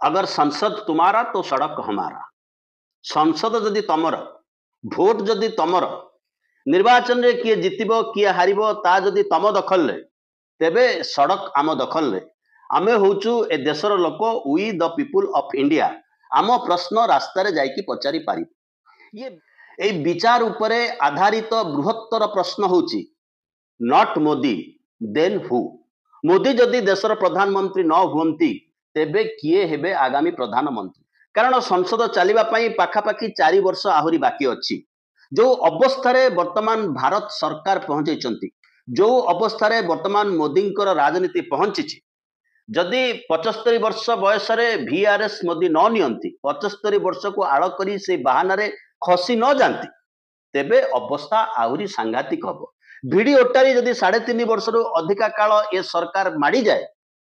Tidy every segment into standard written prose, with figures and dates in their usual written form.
अगर संसद तुम्हारा तो सड़क हमारा। संसद जदि तमर, भोट जदि तमर, निर्वाचन रे किए जितिबो किए हारिबो ता जदि तम दखल ले, तेबे सड़क आम दखल ले। आमे होचु ए देशर लोक, we the people of India. आम प्रश्न रास्ता रे जाइकी पचारि पारि। ये ए विचार उपरे आधारित बृहत्तर प्रश्न होची not Modi then who. Modi जदि देशर प्रधानमंत्री न हुंती तेबे किए हेबे आगामी प्रधानमंत्री। कारण संसद चलिबा पई पाखापाखि 4 वर्ष आहुरी बाकी अछि। जो अवस्था रे वर्तमान भारत सरकार पहुंचैचंती, जो अवस्था रे वर्तमान मोदींकर राजनीति पहुंचिछि, जदि 75 वर्ष बयस रे वीआरएस मोदी न नियंती, 75 वर्ष को आड़ करी से बहाना रे खसी न जानती, तेबे अवस्था आहुरी सांघातिक हबो। भिडी ओटारी जदि 3.5 वर्ष रु अधिका काल ए सरकार माड़ी जाए,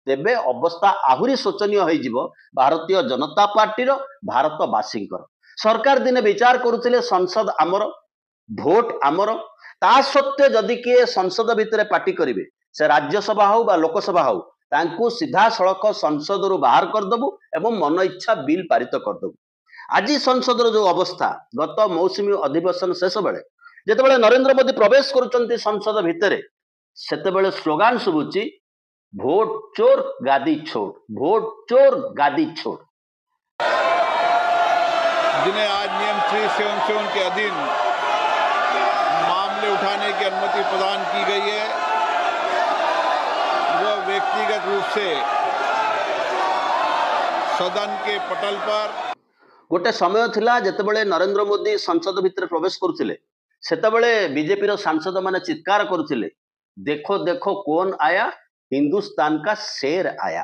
तेबे अवस्था आहुरी शोचनीय होई जिवो भारतीय जनता पार्टी रो, भारतवासींकर। सरकार दिने विचार करुथिले संसद आमर, भोट आमर, ता सत्वे जदि किए संसद भितरे पार्टी करिवे, से राज्यसभा हो बा लोकसभा हो, तांकू सीधा सड़क संसद रु बाहर करदबु एवं मन इच्छा बिल पारित करदबु। आज संसद जो अवस्था, गत मौसुमी अधिवेशन शेष बेले जेतेबेले नरेंद्र मोदी प्रवेश करुचंती संसद भितरे, सेतेबेले स्लोगान सुबुची भोट चोर गादी छोड़, भोट चोर गादी छोड़। जिन्हें आज नियम 377 के अधीन मामले उठाने की अनुमति प्रदान की गई है, वह व्यक्तिगत रूप से सदन के पटल पर गोटे समय थिला जेतेबेले नरेंद्र मोदी संसद भितर प्रवेश करुथिले, सेतेबेले बीजेपी रो सांसद माने चित्कार करुथिले, देखो देखो कौन आया, हिंदुस्तान का शेर आया।